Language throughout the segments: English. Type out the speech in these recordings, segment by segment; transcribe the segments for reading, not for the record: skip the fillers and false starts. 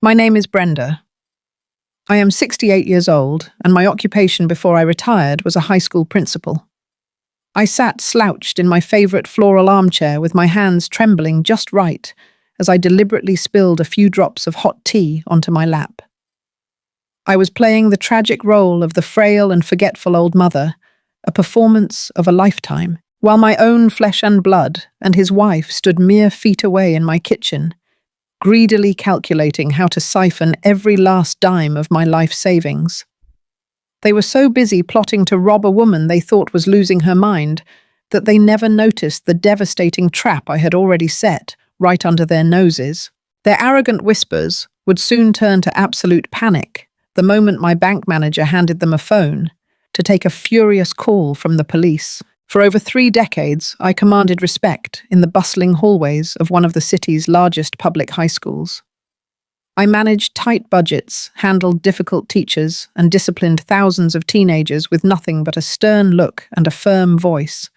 My name is Brenda. I am 68 years old, and my occupation before I retired was a high school principal. I sat slouched in my favorite floral armchair with my hands trembling just right as I deliberately spilled a few drops of hot tea onto my lap. I was playing the tragic role of the frail and forgetful old mother, a performance of a lifetime, while my own flesh and blood and his wife stood mere feet away in my kitchen, greedily calculating how to siphon every last dime of my life savings. They were so busy plotting to rob a woman they thought was losing her mind that they never noticed the devastating trap I had already set right under their noses. Their arrogant whispers would soon turn to absolute panic the moment my bank manager handed them a phone to take a furious call from the police. For over 3 decades, I commanded respect in the bustling hallways of one of the city's largest public high schools. I managed tight budgets, handled difficult teachers, and disciplined thousands of teenagers with nothing but a stern look and a firm voice.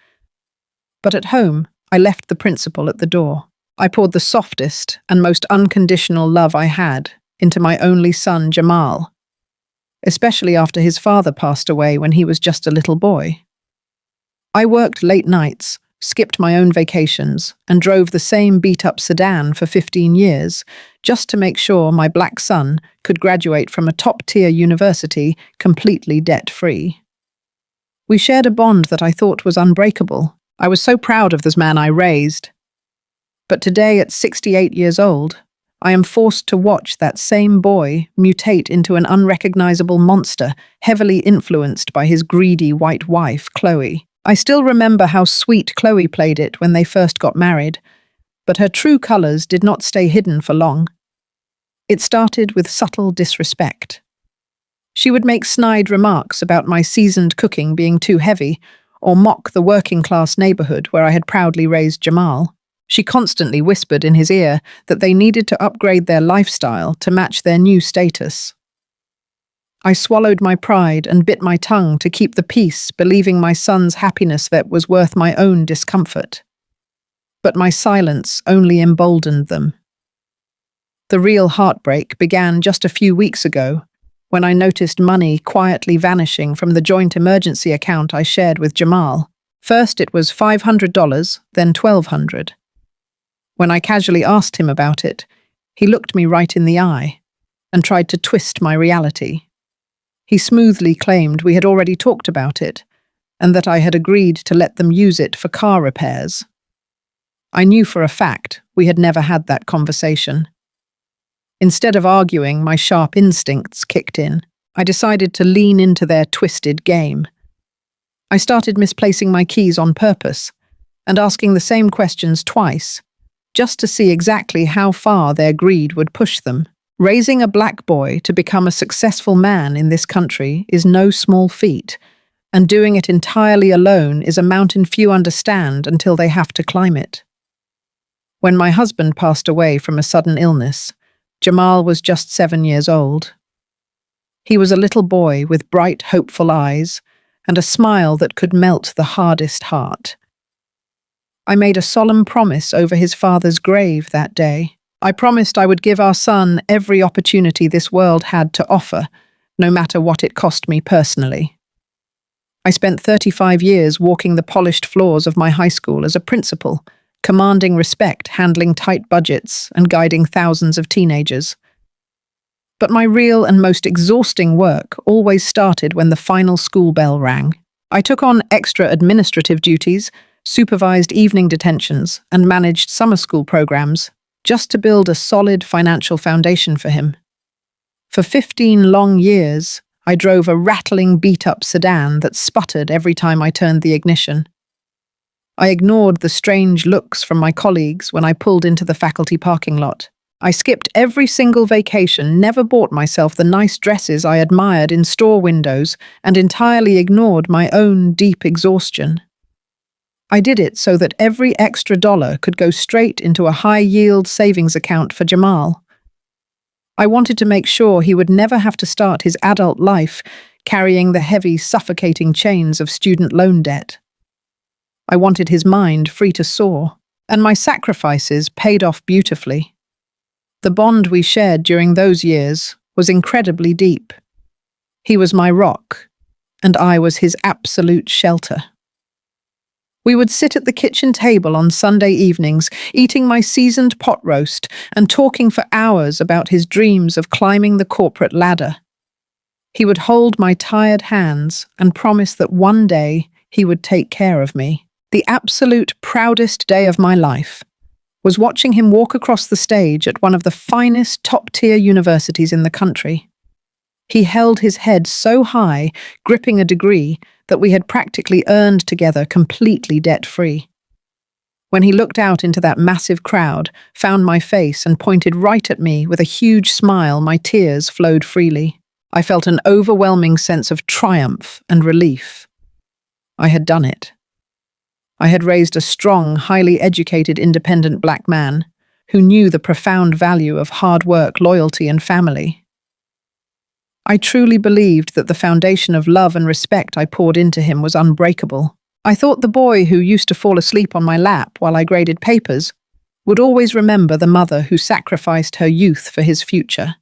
But at home, I left the principal at the door. I poured the softest and most unconditional love I had into my only son, Jamal, especially after his father passed away when he was just a little boy. I worked late nights, skipped my own vacations, and drove the same beat-up sedan for 15 years just to make sure my black son could graduate from a top-tier university completely debt-free. We shared a bond that I thought was unbreakable. I was so proud of this man I raised. But today, at 68 years old, I am forced to watch that same boy mutate into an unrecognizable monster, heavily influenced by his greedy white wife, Chloe. I still remember how sweet Chloe played it when they first got married, but her true colours did not stay hidden for long. It started with subtle disrespect. She would make snide remarks about my seasoned cooking being too heavy, or mock the working-class neighbourhood where I had proudly raised Jamal. She constantly whispered in his ear that they needed to upgrade their lifestyle to match their new status. I swallowed my pride and bit my tongue to keep the peace, believing my son's happiness that was worth my own discomfort. But my silence only emboldened them. The real heartbreak began just a few weeks ago, when I noticed money quietly vanishing from the joint emergency account I shared with Jamal. First it was $500, then $1,200. When I casually asked him about it, he looked me right in the eye and tried to twist my reality. He smoothly claimed we had already talked about it, and that I had agreed to let them use it for car repairs. I knew for a fact we had never had that conversation. Instead of arguing, my sharp instincts kicked in. I decided to lean into their twisted game. I started misplacing my keys on purpose, and asking the same questions twice, just to see exactly how far their greed would push them. Raising a black boy to become a successful man in this country is no small feat, and doing it entirely alone is a mountain few understand until they have to climb it. When my husband passed away from a sudden illness, Jamal was just 7 years old. He was a little boy with bright, hopeful eyes and a smile that could melt the hardest heart. I made a solemn promise over his father's grave that day. I promised I would give our son every opportunity this world had to offer, no matter what it cost me personally. I spent 35 years walking the polished floors of my high school as a principal, commanding respect, handling tight budgets, and guiding thousands of teenagers. But my real and most exhausting work always started when the final school bell rang. I took on extra administrative duties, supervised evening detentions, and managed summer school programs, just to build a solid financial foundation for him. For 15 long years, I drove a rattling beat-up sedan that sputtered every time I turned the ignition. I ignored the strange looks from my colleagues when I pulled into the faculty parking lot. I skipped every single vacation, never bought myself the nice dresses I admired in store windows, and entirely ignored my own deep exhaustion. I did it so that every extra dollar could go straight into a high-yield savings account for Jamal. I wanted to make sure he would never have to start his adult life carrying the heavy, suffocating chains of student loan debt. I wanted his mind free to soar, and my sacrifices paid off beautifully. The bond we shared during those years was incredibly deep. He was my rock, and I was his absolute shelter. We would sit at the kitchen table on Sunday evenings, eating my seasoned pot roast and talking for hours about his dreams of climbing the corporate ladder. He would hold my tired hands and promise that one day he would take care of me. The absolute proudest day of my life was watching him walk across the stage at one of the finest top-tier universities in the country. He held his head so high, gripping a degree that we had practically earned together completely debt-free. When he looked out into that massive crowd, found my face and pointed right at me with a huge smile, my tears flowed freely. I felt an overwhelming sense of triumph and relief. I had done it. I had raised a strong, highly educated, independent black man who knew the profound value of hard work, loyalty, and family. I truly believed that the foundation of love and respect I poured into him was unbreakable. I thought the boy who used to fall asleep on my lap while I graded papers would always remember the mother who sacrificed her youth for his future.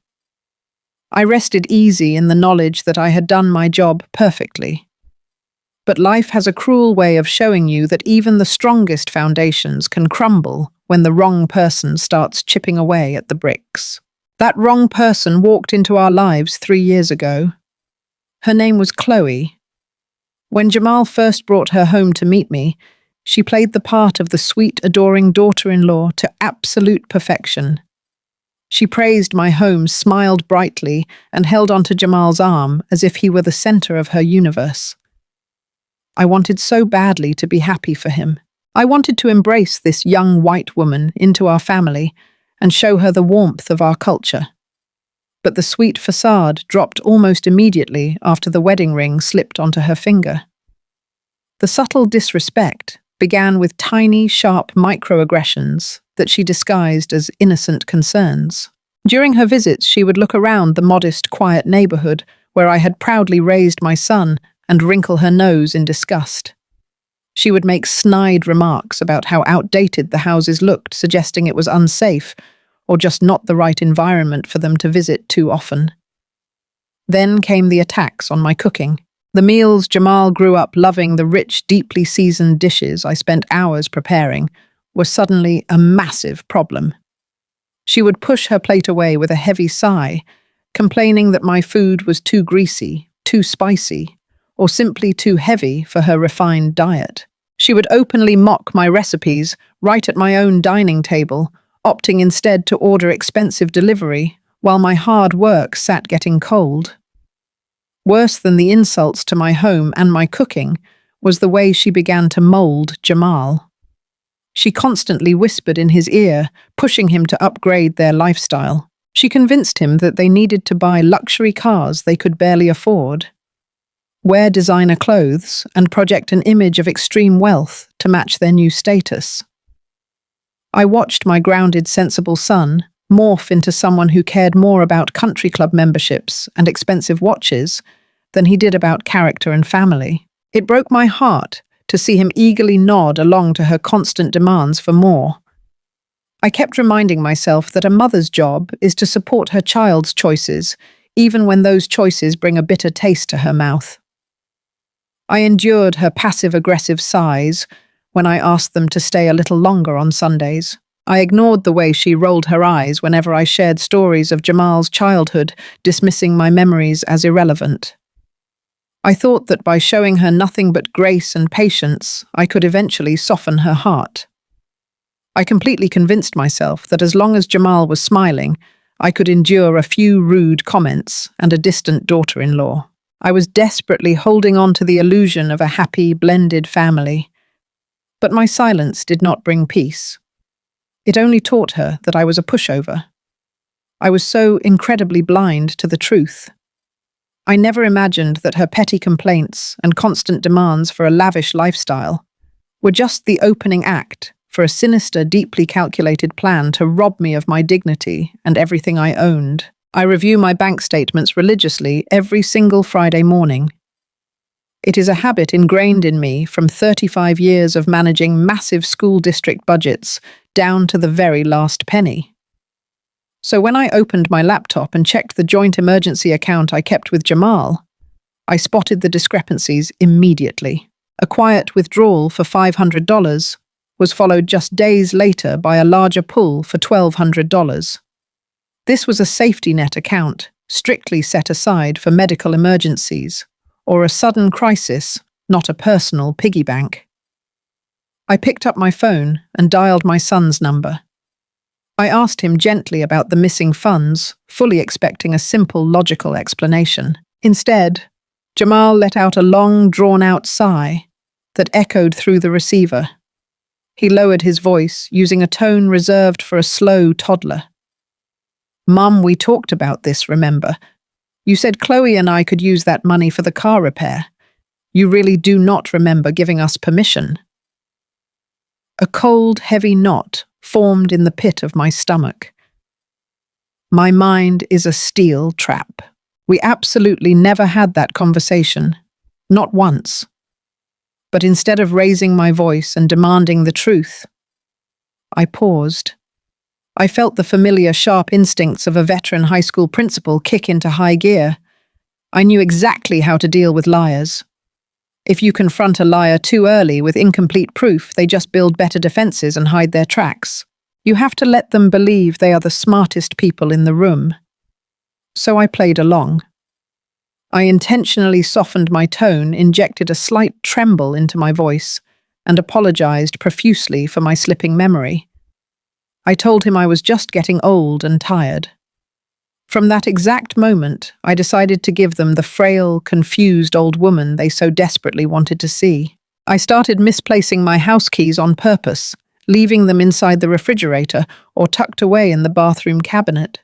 I rested easy in the knowledge that I had done my job perfectly. But life has a cruel way of showing you that even the strongest foundations can crumble when the wrong person starts chipping away at the bricks. That wrong person walked into our lives 3 years ago. Her name was Chloe. When Jamal first brought her home to meet me, she played the part of the sweet, adoring daughter-in-law to absolute perfection. She praised my home, smiled brightly, and held onto Jamal's arm as if he were the center of her universe. I wanted so badly to be happy for him. I wanted to embrace this young white woman into our family and show her the warmth of our culture. But the sweet facade dropped almost immediately after the wedding ring slipped onto her finger. The subtle disrespect began with tiny, sharp microaggressions that she disguised as innocent concerns. During her visits, she would look around the modest, quiet neighborhood where I had proudly raised my son and wrinkle her nose in disgust. She would make snide remarks about how outdated the houses looked, suggesting it was unsafe or just not the right environment for them to visit too often. Then came the attacks on my cooking. The meals Jamal grew up loving, the rich, deeply seasoned dishes I spent hours preparing, were suddenly a massive problem. She would push her plate away with a heavy sigh, complaining that my food was too greasy, too spicy, or simply too heavy for her refined diet. She would openly mock my recipes right at my own dining table, opting instead to order expensive delivery while my hard work sat getting cold. Worse than the insults to my home and my cooking was the way she began to mold Jamal. She constantly whispered in his ear, pushing him to upgrade their lifestyle. She convinced him that they needed to buy luxury cars they could barely afford, wear designer clothes, and project an image of extreme wealth to match their new status. I watched my grounded, sensible son morph into someone who cared more about country club memberships and expensive watches than he did about character and family. It broke my heart to see him eagerly nod along to her constant demands for more. I kept reminding myself that a mother's job is to support her child's choices, even when those choices bring a bitter taste to her mouth. I endured her passive-aggressive sighs when I asked them to stay a little longer on Sundays. I ignored the way she rolled her eyes whenever I shared stories of Jamal's childhood, dismissing my memories as irrelevant. I thought that by showing her nothing but grace and patience, I could eventually soften her heart. I completely convinced myself that as long as Jamal was smiling, I could endure a few rude comments and a distant daughter-in-law. I was desperately holding on to the illusion of a happy, blended family. But my silence did not bring peace. It only taught her that I was a pushover. I was so incredibly blind to the truth. I never imagined that her petty complaints and constant demands for a lavish lifestyle were just the opening act for a sinister, deeply calculated plan to rob me of my dignity and everything I owned. I review my bank statements religiously every single Friday morning. It is a habit ingrained in me from 35 years of managing massive school district budgets down to the very last penny. So when I opened my laptop and checked the joint emergency account I kept with Jamal, I spotted the discrepancies immediately. A quiet withdrawal for $500 was followed just days later by a larger pull for $1,200. This was a safety net account, strictly set aside for medical emergencies or a sudden crisis, not a personal piggy bank. I picked up my phone and dialed my son's number. I asked him gently about the missing funds, fully expecting a simple, logical explanation. Instead, Jamal let out a long, drawn-out sigh that echoed through the receiver. He lowered his voice, using a tone reserved for a slow toddler. "Mum, we talked about this, remember? You said Chloe and I could use that money for the car repair. You really do not remember giving us permission." A cold, heavy knot formed in the pit of my stomach. My mind is a steel trap. We absolutely never had that conversation. Not once. But instead of raising my voice and demanding the truth, I paused. I felt the familiar, sharp instincts of a veteran high school principal kick into high gear. I knew exactly how to deal with liars. If you confront a liar too early with incomplete proof, they just build better defenses and hide their tracks. You have to let them believe they are the smartest people in the room. So I played along. I intentionally softened my tone, injected a slight tremble into my voice, and apologized profusely for my slipping memory. I told him I was just getting old and tired. From that exact moment, I decided to give them the frail, confused old woman they so desperately wanted to see. I started misplacing my house keys on purpose, leaving them inside the refrigerator or tucked away in the bathroom cabinet.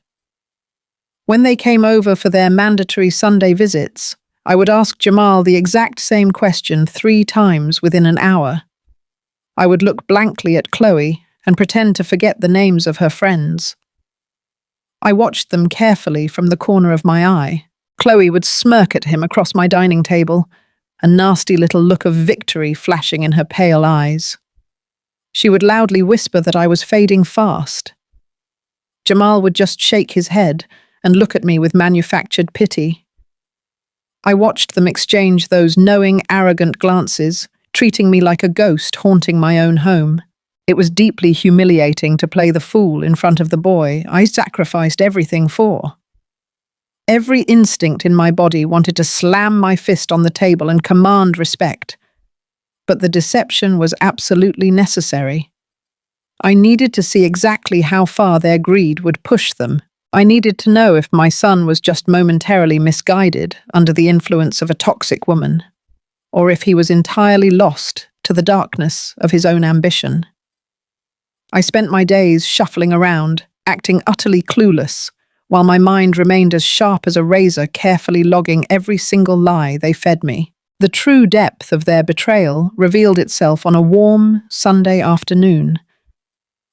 When they came over for their mandatory Sunday visits, I would ask Jamal the exact same question 3 times within an hour. I would look blankly at Chloe and pretend to forget the names of her friends. I watched them carefully from the corner of my eye. Chloe would smirk at him across my dining table, a nasty little look of victory flashing in her pale eyes. She would loudly whisper that I was fading fast. Jamal would just shake his head and look at me with manufactured pity. I watched them exchange those knowing, arrogant glances, treating me like a ghost haunting my own home. It was deeply humiliating to play the fool in front of the boy I sacrificed everything for. Every instinct in my body wanted to slam my fist on the table and command respect. But the deception was absolutely necessary. I needed to see exactly how far their greed would push them. I needed to know if my son was just momentarily misguided under the influence of a toxic woman, or if he was entirely lost to the darkness of his own ambition. I spent my days shuffling around, acting utterly clueless, while my mind remained as sharp as a razor, carefully logging every single lie they fed me. The true depth of their betrayal revealed itself on a warm Sunday afternoon.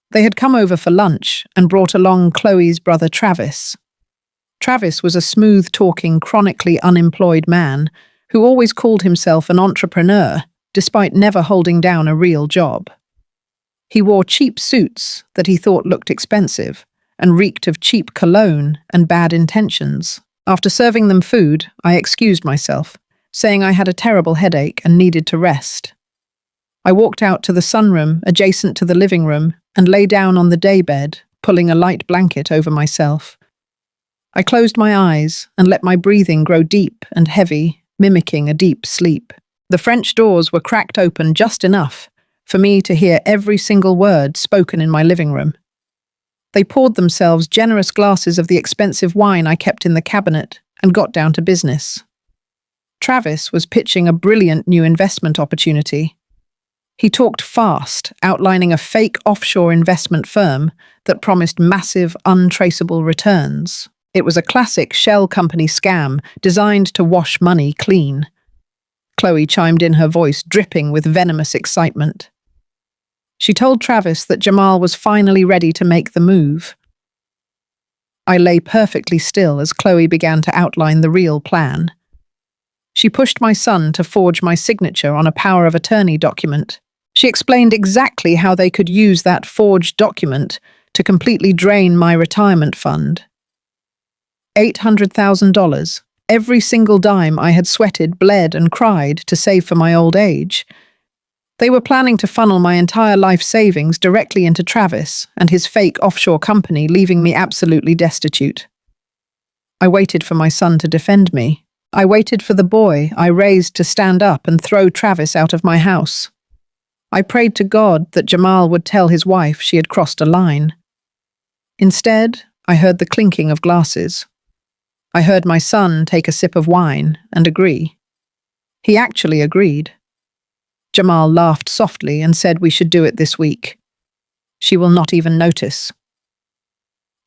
They had come over for lunch and brought along Chloe's brother Travis. Travis was a smooth-talking, chronically unemployed man who always called himself an entrepreneur, despite never holding down a real job. He wore cheap suits that he thought looked expensive and reeked of cheap cologne and bad intentions. After serving them food, I excused myself, saying I had a terrible headache and needed to rest. I walked out to the sunroom adjacent to the living room and lay down on the daybed, pulling a light blanket over myself. I closed my eyes and let my breathing grow deep and heavy, mimicking a deep sleep. The French doors were cracked open just enough for me to hear every single word spoken in my living room. They poured themselves generous glasses of the expensive wine I kept in the cabinet and got down to business. Travis was pitching a brilliant new investment opportunity. He talked fast, outlining a fake offshore investment firm that promised massive, untraceable returns. It was a classic shell company scam designed to wash money clean. Chloe chimed in, her voice dripping with venomous excitement. She told Travis that Jamal was finally ready to make the move. I lay perfectly still as Chloe began to outline the real plan. She pushed my son to forge my signature on a power of attorney document. She explained exactly how they could use that forged document to completely drain my retirement fund. $800,000, every single dime I had sweated, bled, and cried to save for my old age. They were planning to funnel my entire life savings directly into Travis and his fake offshore company, leaving me absolutely destitute. I waited for my son to defend me. I waited for the boy I raised to stand up and throw Travis out of my house. I prayed to God that Jamal would tell his wife she had crossed a line. Instead, I heard the clinking of glasses. I heard my son take a sip of wine and agree. He actually agreed. Jamal laughed softly and said we should do it this week. She will not even notice.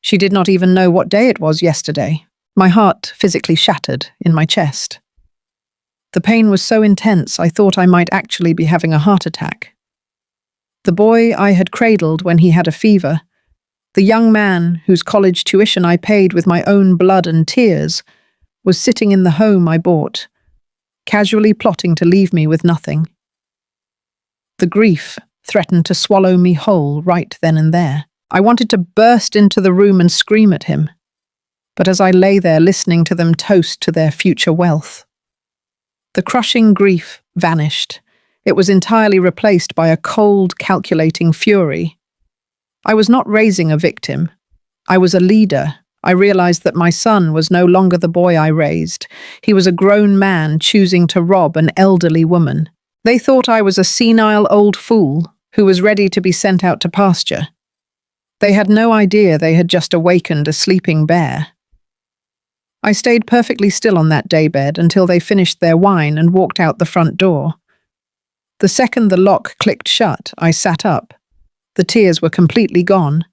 She did not even know what day it was yesterday. My heart physically shattered in my chest. The pain was so intense I thought I might actually be having a heart attack. The boy I had cradled when he had a fever, the young man whose college tuition I paid with my own blood and tears, was sitting in the home I bought, casually plotting to leave me with nothing. The grief threatened to swallow me whole right then and there. I wanted to burst into the room and scream at him, but as I lay there listening to them toast to their future wealth, the crushing grief vanished. It was entirely replaced by a cold, calculating fury. I was not raising a victim. I was a leader. I realized that my son was no longer the boy I raised. He was a grown man choosing to rob an elderly woman. They thought I was a senile old fool who was ready to be sent out to pasture. They had no idea they had just awakened a sleeping bear. I stayed perfectly still on that daybed until they finished their wine and walked out the front door. The second the lock clicked shut, I sat up. The tears were completely gone.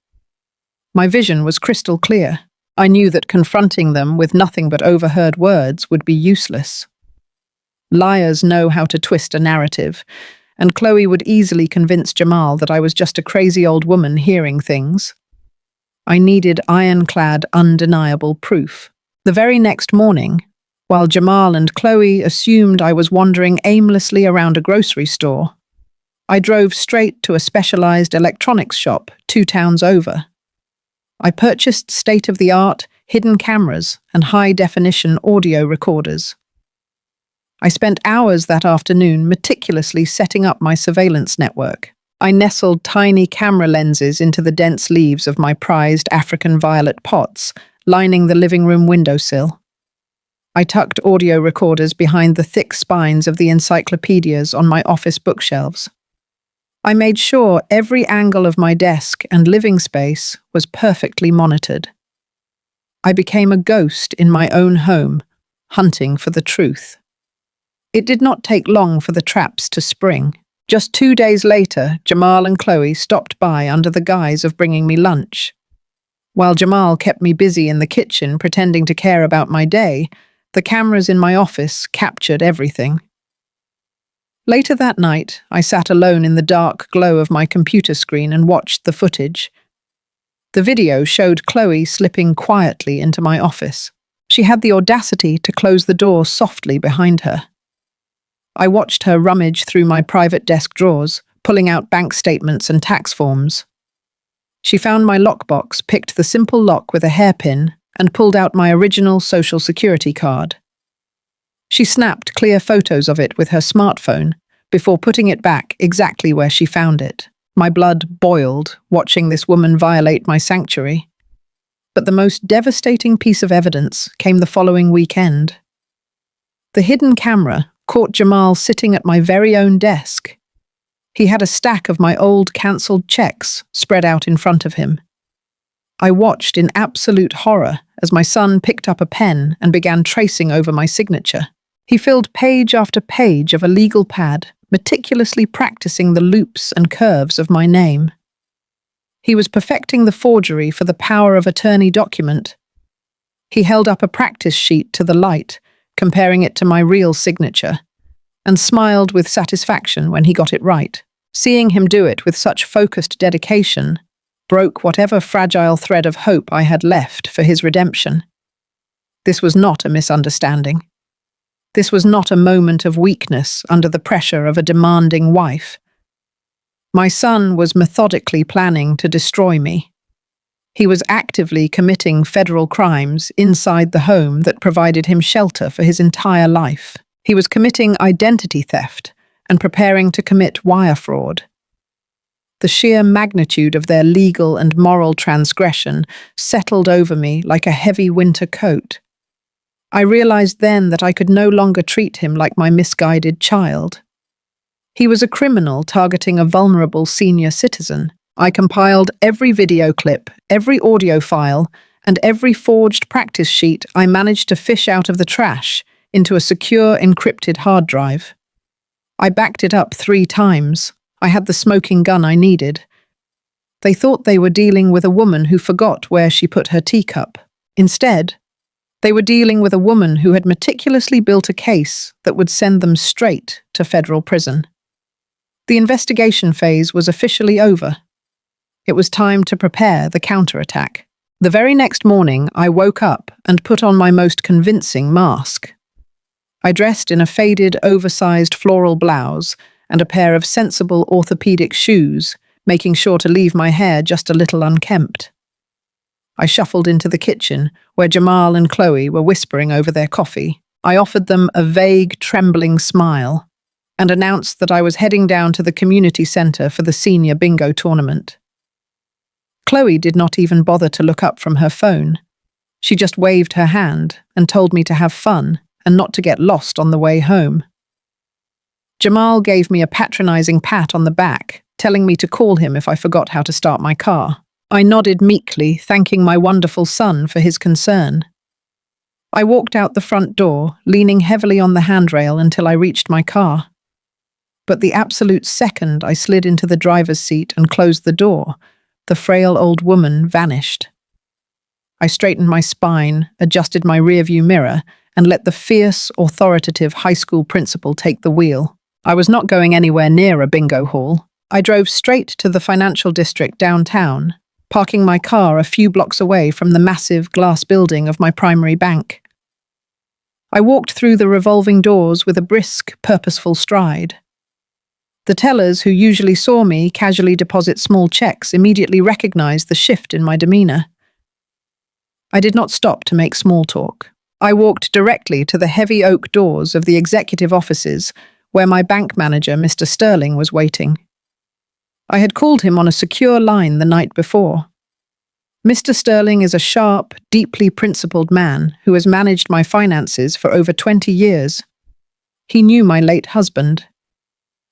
My vision was crystal clear. I knew that confronting them with nothing but overheard words would be useless. Liars know how to twist a narrative, and Chloe would easily convince Jamal that I was just a crazy old woman hearing things. I needed ironclad, undeniable proof. The very next morning, while Jamal and Chloe assumed I was wandering aimlessly around a grocery store, I drove straight to a specialized electronics shop 2 towns over. I purchased state-of-the-art hidden cameras and high-definition audio recorders. I spent hours that afternoon meticulously setting up my surveillance network. I nestled tiny camera lenses into the dense leaves of my prized African violet pots, lining the living room windowsill. I tucked audio recorders behind the thick spines of the encyclopedias on my office bookshelves. I made sure every angle of my desk and living space was perfectly monitored. I became a ghost in my own home, hunting for the truth. It did not take long for the traps to spring. Just 2 days later, Jamal and Chloe stopped by under the guise of bringing me lunch. While Jamal kept me busy in the kitchen pretending to care about my day, the cameras in my office captured everything. Later that night, I sat alone in the dark glow of my computer screen and watched the footage. The video showed Chloe slipping quietly into my office. She had the audacity to close the door softly behind her. I watched her rummage through my private desk drawers, pulling out bank statements and tax forms. She found my lockbox, picked the simple lock with a hairpin, and pulled out my original Social Security card. She snapped clear photos of it with her smartphone before putting it back exactly where she found it. My blood boiled, watching this woman violate my sanctuary. But the most devastating piece of evidence came the following weekend. The hidden camera caught Jamal sitting at my very own desk. He had a stack of my old cancelled checks spread out in front of him. I watched in absolute horror as my son picked up a pen and began tracing over my signature. He filled page after page of a legal pad, meticulously practicing the loops and curves of my name. He was perfecting the forgery for the power of attorney document. He held up a practice sheet to the light, comparing it to my real signature, and smiled with satisfaction when he got it right. Seeing him do it with such focused dedication broke whatever fragile thread of hope I had left for his redemption. This was not a misunderstanding. This was not a moment of weakness under the pressure of a demanding wife. My son was methodically planning to destroy me. He was actively committing federal crimes inside the home that provided him shelter for his entire life. He was committing identity theft and preparing to commit wire fraud. The sheer magnitude of their legal and moral transgression settled over me like a heavy winter coat. I realized then that I could no longer treat him like my misguided child. He was a criminal targeting a vulnerable senior citizen. I compiled every video clip, every audio file, and every forged practice sheet I managed to fish out of the trash into a secure, encrypted hard drive. I backed it up 3 times. I had the smoking gun I needed. They thought they were dealing with a woman who forgot where she put her teacup. Instead, they were dealing with a woman who had meticulously built a case that would send them straight to federal prison. The investigation phase was officially over. It was time to prepare the counterattack. The very next morning, I woke up and put on my most convincing mask. I dressed in a faded, oversized floral blouse and a pair of sensible orthopedic shoes, making sure to leave my hair just a little unkempt. I shuffled into the kitchen, where Jamal and Chloe were whispering over their coffee. I offered them a vague, trembling smile and announced that I was heading down to the community center for the senior bingo tournament. Chloe did not even bother to look up from her phone. She just waved her hand and told me to have fun and not to get lost on the way home. Jamal gave me a patronizing pat on the back, telling me to call him if I forgot how to start my car. I nodded meekly, thanking my wonderful son for his concern. I walked out the front door, leaning heavily on the handrail until I reached my car. But the absolute second I slid into the driver's seat and closed the door, the frail old woman vanished. I straightened my spine, adjusted my rearview mirror, and let the fierce, authoritative high school principal take the wheel. I was not going anywhere near a bingo hall. I drove straight to the financial district downtown, parking my car a few blocks away from the massive glass building of my primary bank. I walked through the revolving doors with a brisk, purposeful stride. The tellers who usually saw me casually deposit small checks immediately recognized the shift in my demeanor. I did not stop to make small talk. I walked directly to the heavy oak doors of the executive offices where my bank manager, Mr. Sterling, was waiting. I had called him on a secure line the night before. Mr. Sterling is a sharp, deeply principled man who has managed my finances for over 20 years. He knew my late husband.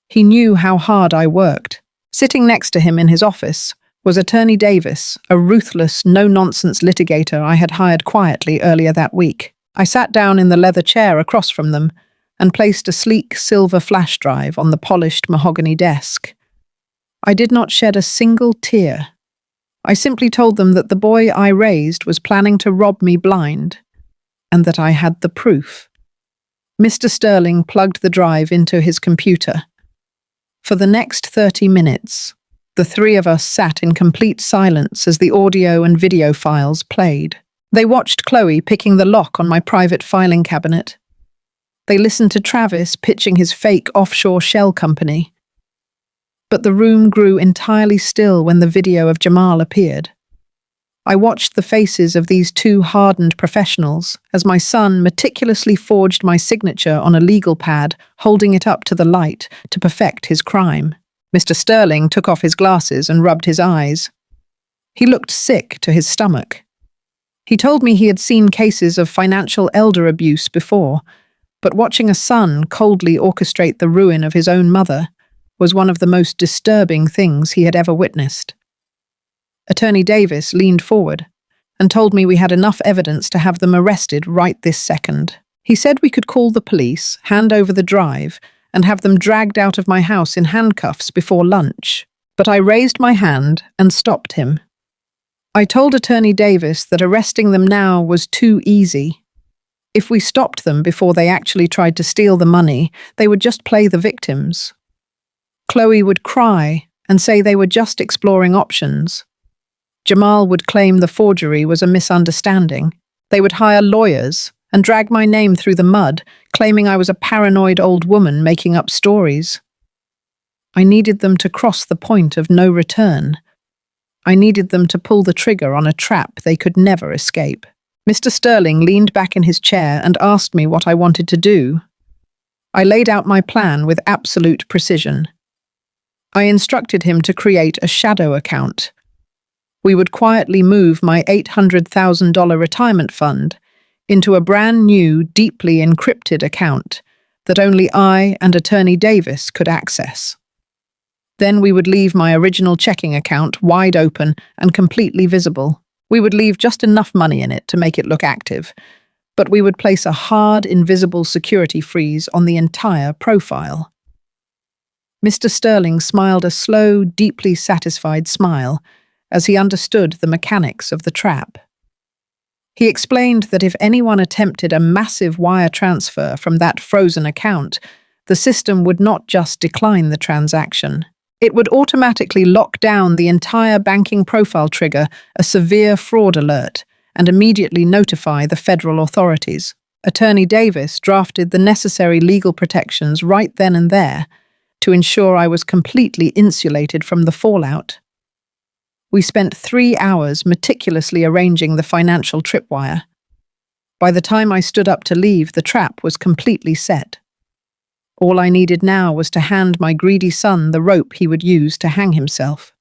He knew how hard I worked. Sitting next to him in his office was Attorney Davis, a ruthless, no-nonsense litigator I had hired quietly earlier that week. I sat down in the leather chair across from them and placed a sleek silver flash drive on the polished mahogany desk. I did not shed a single tear. I simply told them that the boy I raised was planning to rob me blind, and that I had the proof. Mr. Sterling plugged the drive into his computer. For the next 30 minutes, the 3 of us sat in complete silence as the audio and video files played. They watched Chloe picking the lock on my private filing cabinet. They listened to Travis pitching his fake offshore shell company. But the room grew entirely still when the video of Jamal appeared. I watched the faces of these 2 hardened professionals as my son meticulously forged my signature on a legal pad, holding it up to the light to perfect his crime. Mr. Sterling took off his glasses and rubbed his eyes. He looked sick to his stomach. He told me he had seen cases of financial elder abuse before, but watching a son coldly orchestrate the ruin of his own mother was one of the most disturbing things he had ever witnessed. Attorney Davis leaned forward and told me we had enough evidence to have them arrested right this second. He said we could call the police, hand over the drive, and have them dragged out of my house in handcuffs before lunch. But I raised my hand and stopped him. I told Attorney Davis that arresting them now was too easy. If we stopped them before they actually tried to steal the money, they would just play the victims. Chloe would cry and say they were just exploring options. Jamal would claim the forgery was a misunderstanding. They would hire lawyers and drag my name through the mud, claiming I was a paranoid old woman making up stories. I needed them to cross the point of no return. I needed them to pull the trigger on a trap they could never escape. Mr. Sterling leaned back in his chair and asked me what I wanted to do. I laid out my plan with absolute precision. I instructed him to create a shadow account. We would quietly move my $800,000 retirement fund into a brand new, deeply encrypted account that only I and Attorney Davis could access. Then we would leave my original checking account wide open and completely visible. We would leave just enough money in it to make it look active, but we would place a hard, invisible security freeze on the entire profile. Mr. Sterling smiled a slow, deeply satisfied smile as he understood the mechanics of the trap. He explained that if anyone attempted a massive wire transfer from that frozen account, the system would not just decline the transaction. It would automatically lock down the entire banking profile, trigger a severe fraud alert, and immediately notify the federal authorities. Attorney Davis drafted the necessary legal protections right then and there to ensure I was completely insulated from the fallout. We spent 3 hours meticulously arranging the financial tripwire. By the time I stood up to leave, the trap was completely set. All I needed now was to hand my greedy son the rope he would use to hang himself.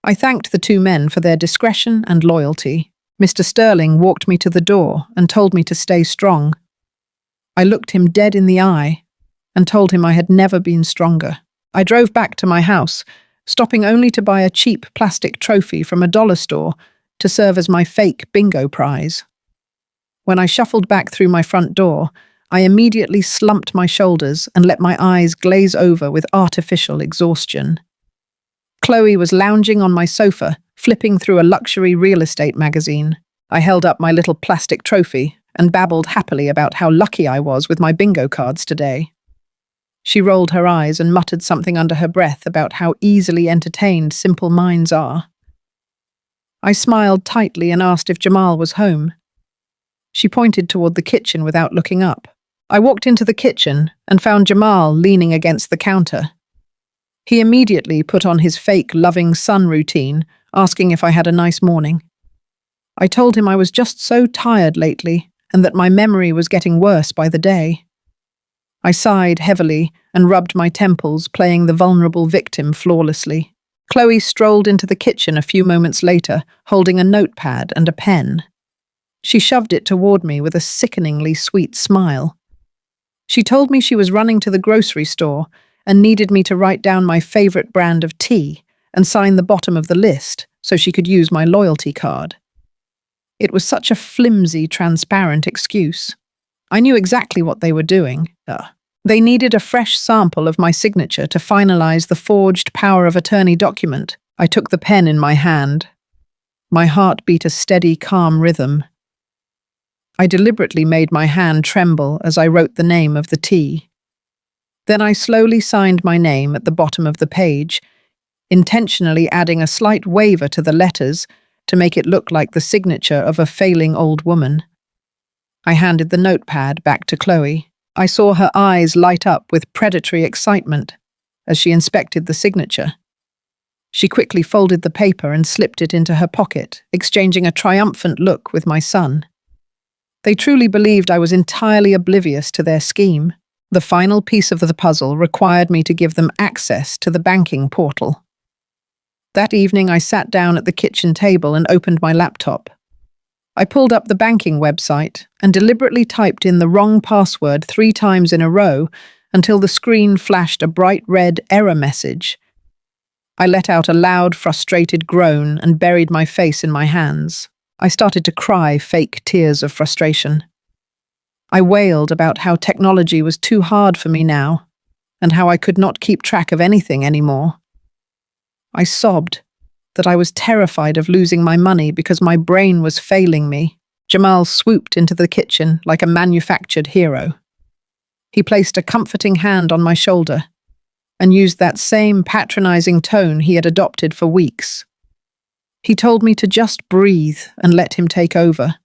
I thanked the two men for their discretion and loyalty. Mr. Sterling walked me to the door and told me to stay strong. I looked him dead in the eye and told him I had never been stronger. I drove back to my house, stopping only to buy a cheap plastic trophy from a dollar store to serve as my fake bingo prize. When I shuffled back through my front door, I immediately slumped my shoulders and let my eyes glaze over with artificial exhaustion. Chloe was lounging on my sofa, flipping through a luxury real estate magazine. I held up my little plastic trophy and babbled happily about how lucky I was with my bingo cards today. She rolled her eyes and muttered something under her breath about how easily entertained simple minds are. I smiled tightly and asked if Jamal was home. She pointed toward the kitchen without looking up. I walked into the kitchen and found Jamal leaning against the counter. He immediately put on his fake loving son routine, asking if I had a nice morning. I told him I was just so tired lately and that my memory was getting worse by the day. I sighed heavily and rubbed my temples, playing the vulnerable victim flawlessly. Chloe strolled into the kitchen a few moments later, holding a notepad and a pen. She shoved it toward me with a sickeningly sweet smile. She told me she was running to the grocery store and needed me to write down my favorite brand of tea and sign the bottom of the list so she could use my loyalty card. It was such a flimsy, transparent excuse. I knew exactly what they were doing. They needed a fresh sample of my signature to finalize the forged power of attorney document. I took the pen in my hand. My heart beat a steady, calm rhythm. I deliberately made my hand tremble as I wrote the name of the tea. Then I slowly signed my name at the bottom of the page, intentionally adding a slight waver to the letters to make it look like the signature of a failing old woman. I handed the notepad back to Chloe. I saw her eyes light up with predatory excitement as she inspected the signature. She quickly folded the paper and slipped it into her pocket, exchanging a triumphant look with my son. They truly believed I was entirely oblivious to their scheme. The final piece of the puzzle required me to give them access to the banking portal. That evening, I sat down at the kitchen table and opened my laptop. I pulled up the banking website and deliberately typed in the wrong password 3 times in a row until the screen flashed a bright red error message. I let out a loud, frustrated groan and buried my face in my hands. I started to cry fake tears of frustration. I wailed about how technology was too hard for me now and how I could not keep track of anything anymore. I sobbed that I was terrified of losing my money because my brain was failing me. Jamal swooped into the kitchen like a manufactured hero. He placed a comforting hand on my shoulder and used that same patronizing tone he had adopted for weeks. He told me to just breathe and let him take over.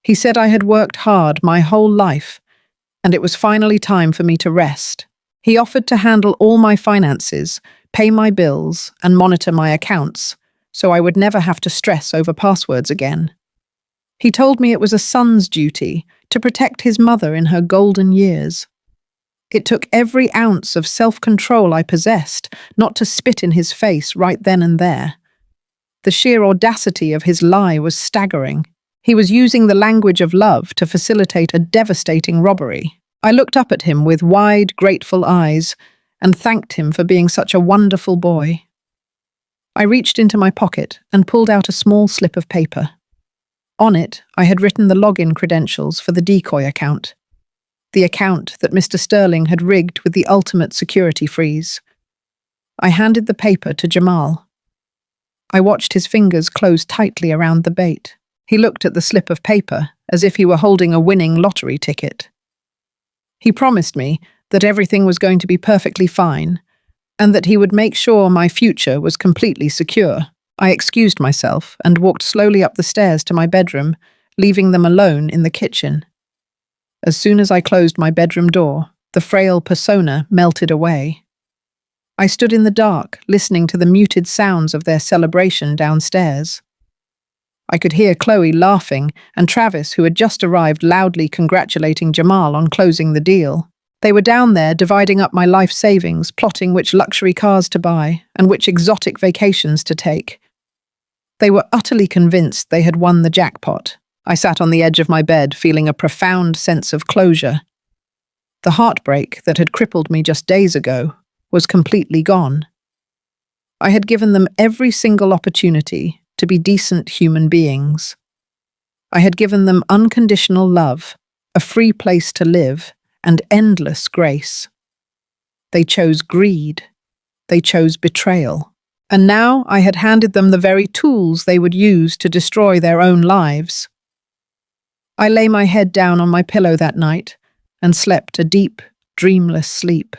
He said I had worked hard my whole life, and it was finally time for me to rest. He offered to handle all my finances, pay my bills, and monitor my accounts, so I would never have to stress over passwords again. He told me it was a son's duty to protect his mother in her golden years. It took every ounce of self-control I possessed not to spit in his face right then and there. The sheer audacity of his lie was staggering. He was using the language of love to facilitate a devastating robbery. I looked up at him with wide, grateful eyes and thanked him for being such a wonderful boy. I reached into my pocket and pulled out a small slip of paper. On it, I had written the login credentials for the decoy account. The account that Mr. Sterling had rigged with the ultimate security freeze. I handed the paper to Jamal. I watched his fingers close tightly around the bait. He looked at the slip of paper as if he were holding a winning lottery ticket. He promised me that everything was going to be perfectly fine and that he would make sure my future was completely secure. I excused myself and walked slowly up the stairs to my bedroom, leaving them alone in the kitchen. As soon as I closed my bedroom door, the frail persona melted away. I stood in the dark, listening to the muted sounds of their celebration downstairs. I could hear Chloe laughing and Travis, who had just arrived, loudly congratulating Jamal on closing the deal. They were down there dividing up my life savings, plotting which luxury cars to buy and which exotic vacations to take. They were utterly convinced they had won the jackpot. I sat on the edge of my bed, feeling a profound sense of closure. The heartbreak that had crippled me just days ago was completely gone. I had given them every single opportunity to be decent human beings. I had given them unconditional love, a free place to live, and endless grace. They chose greed. They chose betrayal. And now I had handed them the very tools they would use to destroy their own lives. I lay my head down on my pillow that night and slept a deep, dreamless sleep.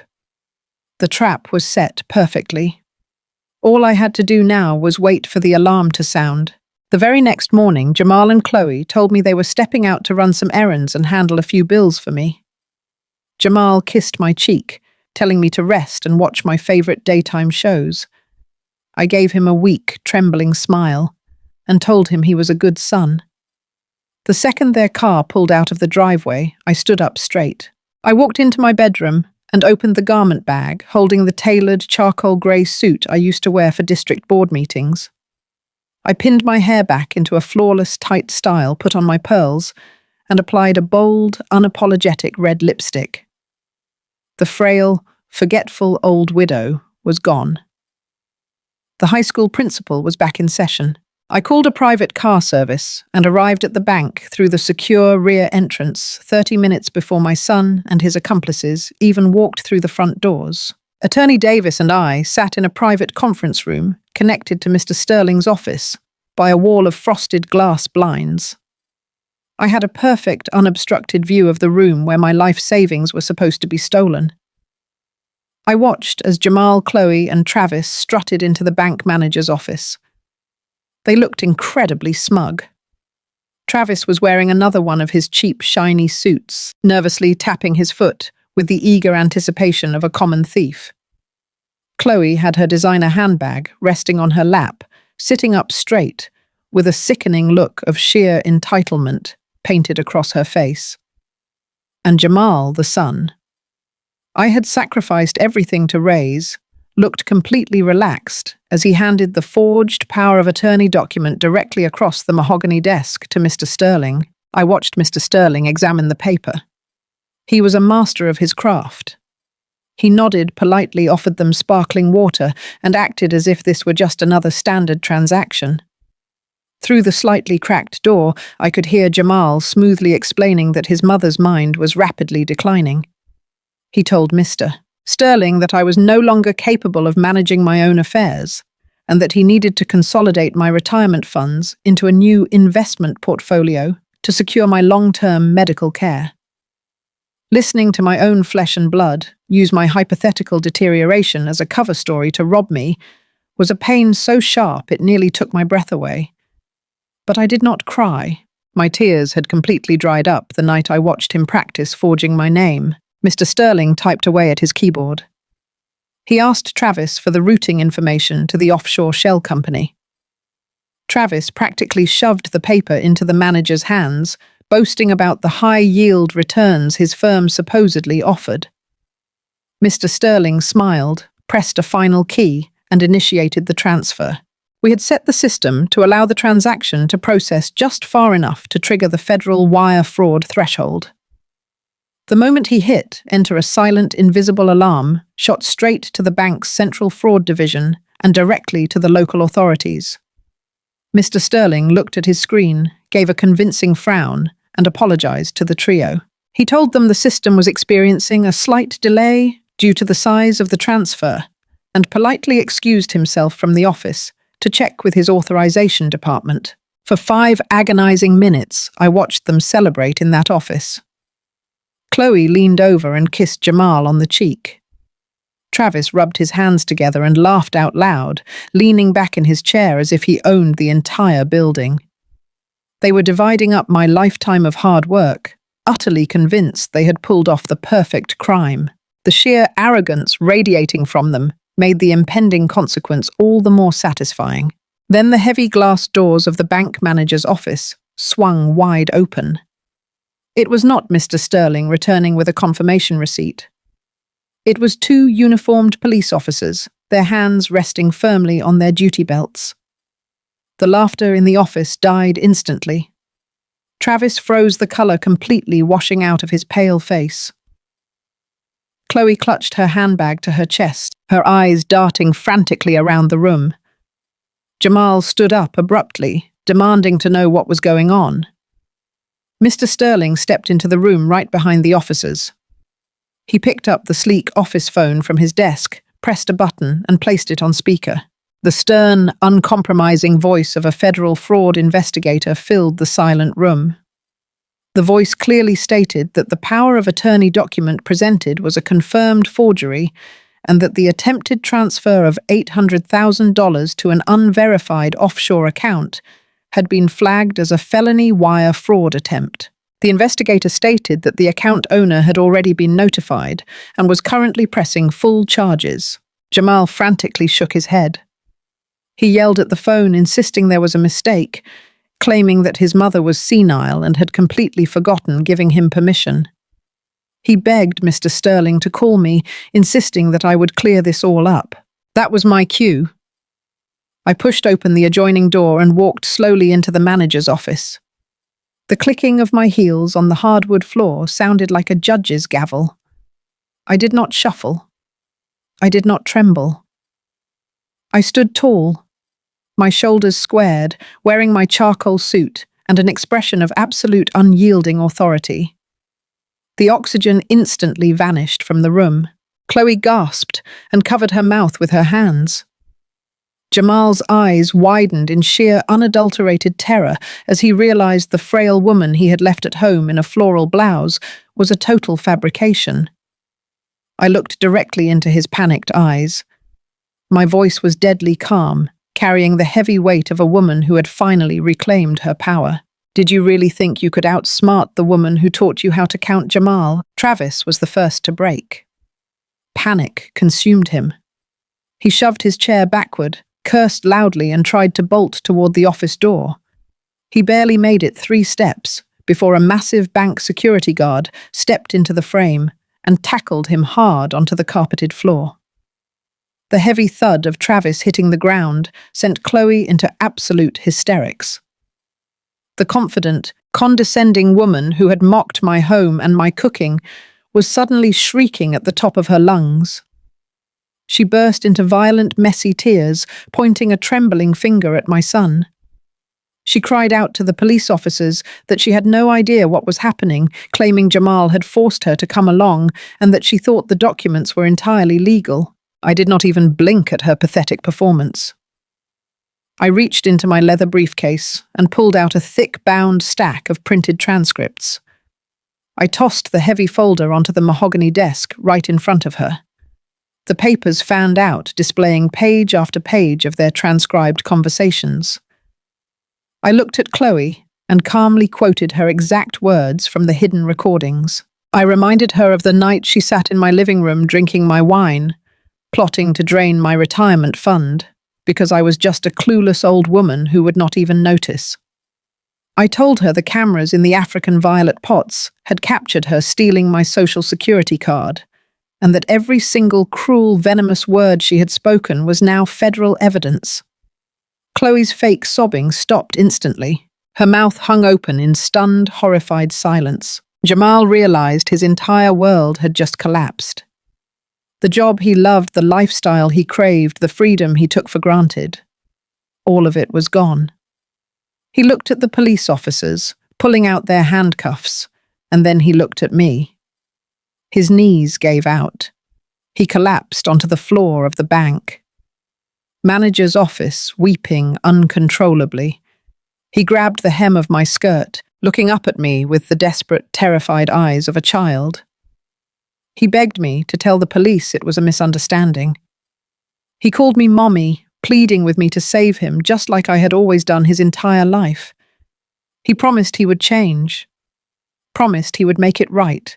The trap was set perfectly. All I had to do now was wait for the alarm to sound. The very next morning, Jamal and Chloe told me they were stepping out to run some errands and handle a few bills for me. Jamal kissed my cheek, telling me to rest and watch my favorite daytime shows. I gave him a weak, trembling smile and told him he was a good son. The second their car pulled out of the driveway, I stood up straight. I walked into my bedroom and opened the garment bag, holding the tailored charcoal grey suit I used to wear for district board meetings. I pinned my hair back into a flawless, tight style, put on my pearls, and applied a bold, unapologetic red lipstick. The frail, forgetful old widow was gone. The high school principal was back in session. I called a private car service and arrived at the bank through the secure rear entrance 30 minutes before my son and his accomplices even walked through the front doors. Attorney Davis and I sat in a private conference room connected to Mr. Sterling's office by a wall of frosted glass blinds. I had a perfect, unobstructed view of the room where my life savings were supposed to be stolen. I watched as Jamal, Chloe, and Travis strutted into the bank manager's office. They looked incredibly smug. Travis was wearing another one of his cheap, shiny suits, nervously tapping his foot with the eager anticipation of a common thief. Chloe had her designer handbag resting on her lap, sitting up straight, with a sickening look of sheer entitlement painted across her face. And Jamal, the son, I had sacrificed everything to raise, looked completely relaxed as he handed the forged power of attorney document directly across the mahogany desk to Mr. Sterling. I watched Mr. Sterling examine the paper. He was a master of his craft. He nodded, politely offered them sparkling water, and acted as if this were just another standard transaction. Through the slightly cracked door, I could hear Jamal smoothly explaining that his mother's mind was rapidly declining. He told Mr. Sterling that I was no longer capable of managing my own affairs, and that he needed to consolidate my retirement funds into a new investment portfolio to secure my long-term medical care. Listening to my own flesh and blood use my hypothetical deterioration as a cover story to rob me was a pain so sharp it nearly took my breath away. But I did not cry. My tears had completely dried up the night I watched him practice forging my name. Mr. Sterling typed away at his keyboard. He asked Travis for the routing information to the offshore shell company. Travis practically shoved the paper into the manager's hands, boasting about the high-yield returns his firm supposedly offered. Mr. Sterling smiled, pressed a final key, and initiated the transfer. We had set the system to allow the transaction to process just far enough to trigger the federal wire fraud threshold. The moment he hit enter, a silent, invisible alarm shot straight to the bank's central fraud division and directly to the local authorities. Mr. Sterling looked at his screen, gave a convincing frown, and apologized to the trio. He told them the system was experiencing a slight delay due to the size of the transfer, and politely excused himself from the office to check with his authorization department. For 5 agonizing minutes, I watched them celebrate in that office. Chloe leaned over and kissed Jamal on the cheek. Travis rubbed his hands together and laughed out loud, leaning back in his chair as if he owned the entire building. They were dividing up my lifetime of hard work, utterly convinced they had pulled off the perfect crime. The sheer arrogance radiating from them made the impending consequence all the more satisfying. Then the heavy glass doors of the bank manager's office swung wide open. It was not Mr. Sterling returning with a confirmation receipt. It was 2 uniformed police officers, their hands resting firmly on their duty belts. The laughter in the office died instantly. Travis froze the color completely washing out of his pale face. Chloe clutched her handbag to her chest, her eyes darting frantically around the room. Jamal stood up abruptly, demanding to know what was going on. Mr. Sterling stepped into the room right behind the officers. He picked up the sleek office phone from his desk, pressed a button, and placed it on speaker. The stern, uncompromising voice of a federal fraud investigator filled the silent room. The voice clearly stated that the power of attorney document presented was a confirmed forgery and that the attempted transfer of $800,000 to an unverified offshore account had been flagged as a felony wire fraud attempt. The investigator stated that the account owner had already been notified and was currently pressing full charges. Jamal frantically shook his head. He yelled at the phone, insisting there was a mistake, claiming that his mother was senile and had completely forgotten giving him permission. He begged Mr. Sterling to call me, insisting that I would clear this all up. That was my cue. I pushed open the adjoining door and walked slowly into the manager's office. The clicking of my heels on the hardwood floor sounded like a judge's gavel. I did not shuffle. I did not tremble. I stood tall, my shoulders squared, wearing my charcoal suit and an expression of absolute unyielding authority. The oxygen instantly vanished from the room. Chloe gasped and covered her mouth with her hands. Jamal's eyes widened in sheer, unadulterated terror as he realized the frail woman he had left at home in a floral blouse was a total fabrication. I looked directly into his panicked eyes. My voice was deadly calm, carrying the heavy weight of a woman who had finally reclaimed her power. Did you really think you could outsmart the woman who taught you how to count, Jamal? Travis was the first to break. Panic consumed him. He shoved his chair backward, cursed loudly, and tried to bolt toward the office door. He barely made it 3 steps before a massive bank security guard stepped into the frame and tackled him hard onto the carpeted floor. The heavy thud of Travis hitting the ground sent Chloe into absolute hysterics. The confident, condescending woman who had mocked my home and my cooking was suddenly shrieking at the top of her lungs. She burst into violent, messy tears, pointing a trembling finger at my son. She cried out to the police officers that she had no idea what was happening, claiming Jamal had forced her to come along and that she thought the documents were entirely legal. I did not even blink at her pathetic performance. I reached into my leather briefcase and pulled out a thick-bound stack of printed transcripts. I tossed the heavy folder onto the mahogany desk right in front of her. The papers fanned out, displaying page after page of their transcribed conversations. I looked at Chloe and calmly quoted her exact words from the hidden recordings. I reminded her of the night she sat in my living room drinking my wine, plotting to drain my retirement fund. because I was just a clueless old woman who would not even notice. I told her the cameras in the African violet pots had captured her stealing my social security card, and that every single cruel, venomous word she had spoken was now federal evidence. Chloe's fake sobbing stopped instantly. Her mouth hung open in stunned, horrified silence. Jamal realized his entire world had just collapsed. The job he loved, the lifestyle he craved, the freedom he took for granted. All of it was gone. He looked at the police officers, pulling out their handcuffs, and then he looked at me. His knees gave out. He collapsed onto the floor of the bank. Manager's office, weeping uncontrollably. He grabbed the hem of my skirt, looking up at me with the desperate, terrified eyes of a child. He begged me to tell the police it was a misunderstanding. He called me mommy, pleading with me to save him, just like I had always done his entire life. He promised he would change, promised he would make it right,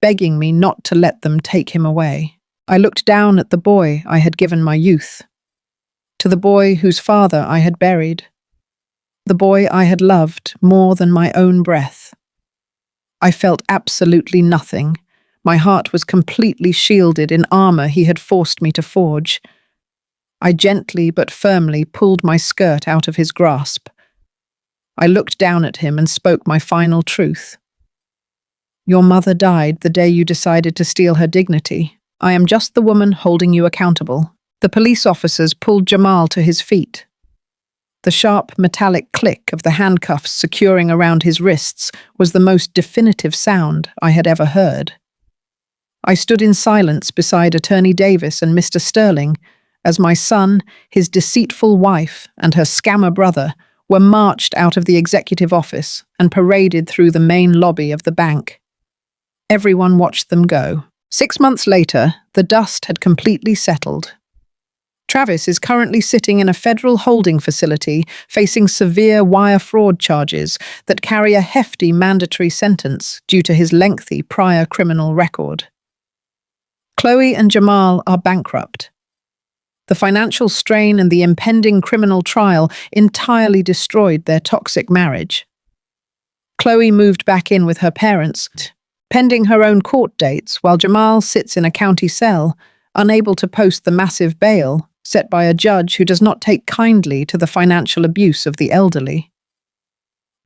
begging me not to let them take him away. I looked down at the boy I had given my youth, to the boy whose father I had buried, the boy I had loved more than my own breath. I felt absolutely nothing. My heart was completely shielded in armor he had forced me to forge. I gently but firmly pulled my skirt out of his grasp. I looked down at him and spoke my final truth. Your mother died the day you decided to steal her dignity. I am just the woman holding you accountable. The police officers pulled Jamal to his feet. The sharp metallic click of the handcuffs securing around his wrists was the most definitive sound I had ever heard. I stood in silence beside Attorney Davis and Mr. Sterling as my son, his deceitful wife, and her scammer brother were marched out of the executive office and paraded through the main lobby of the bank. Everyone watched them go. 6 months later, the dust had completely settled. Travis is currently sitting in a federal holding facility facing severe wire fraud charges that carry a hefty mandatory sentence due to his lengthy prior criminal record. Chloe and Jamal are bankrupt. The financial strain and the impending criminal trial entirely destroyed their toxic marriage. Chloe moved back in with her parents, pending her own court dates, while Jamal sits in a county cell, unable to post the massive bail set by a judge who does not take kindly to the financial abuse of the elderly.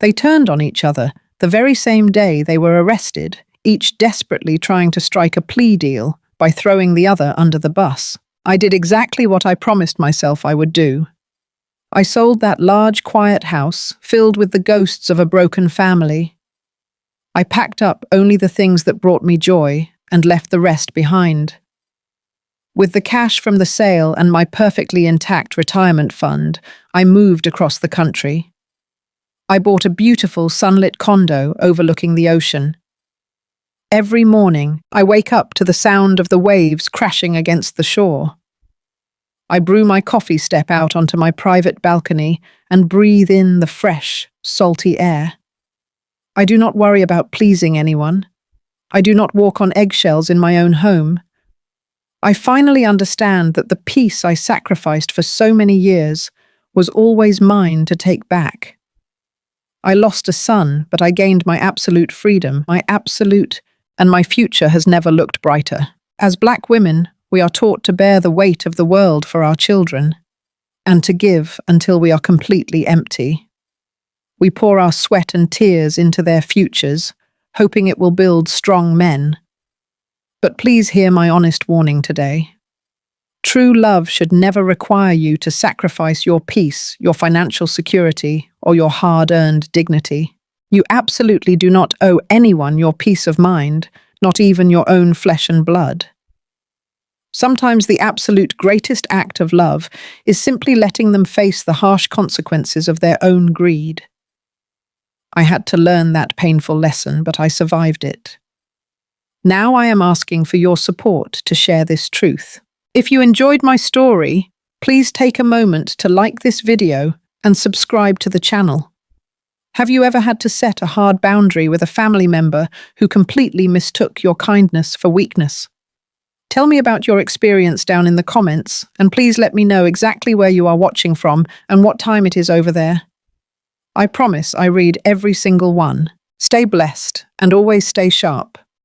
They turned on each other the very same day they were arrested, each desperately trying to strike a plea deal by throwing the other under the bus. I did exactly what I promised myself I would do. I sold that large, quiet house filled with the ghosts of a broken family. I packed up only the things that brought me joy and left the rest behind. With the cash from the sale and my perfectly intact retirement fund, I moved across the country. I bought a beautiful sunlit condo overlooking the ocean. Every morning, I wake up to the sound of the waves crashing against the shore. I brew my coffee, step out onto my private balcony, and breathe in the fresh, salty air. I do not worry about pleasing anyone. I do not walk on eggshells in my own home. I finally understand that the peace I sacrificed for so many years was always mine to take back. I lost a son, but I gained my absolute freedom, and my future has never looked brighter. As Black women, we are taught to bear the weight of the world for our children, and to give until we are completely empty. We pour our sweat and tears into their futures, hoping it will build strong men. But please hear my honest warning today. True love should never require you to sacrifice your peace, your financial security, or your hard-earned dignity. You absolutely do not owe anyone your peace of mind, not even your own flesh and blood. Sometimes the absolute greatest act of love is simply letting them face the harsh consequences of their own greed. I had to learn that painful lesson, but I survived it. Now I am asking for your support to share this truth. If you enjoyed my story, please take a moment to like this video and subscribe to the channel. Have you ever had to set a hard boundary with a family member who completely mistook your kindness for weakness? Tell me about your experience down in the comments, and please let me know exactly where you are watching from and what time it is over there. I promise I read every single one. Stay blessed and always stay sharp.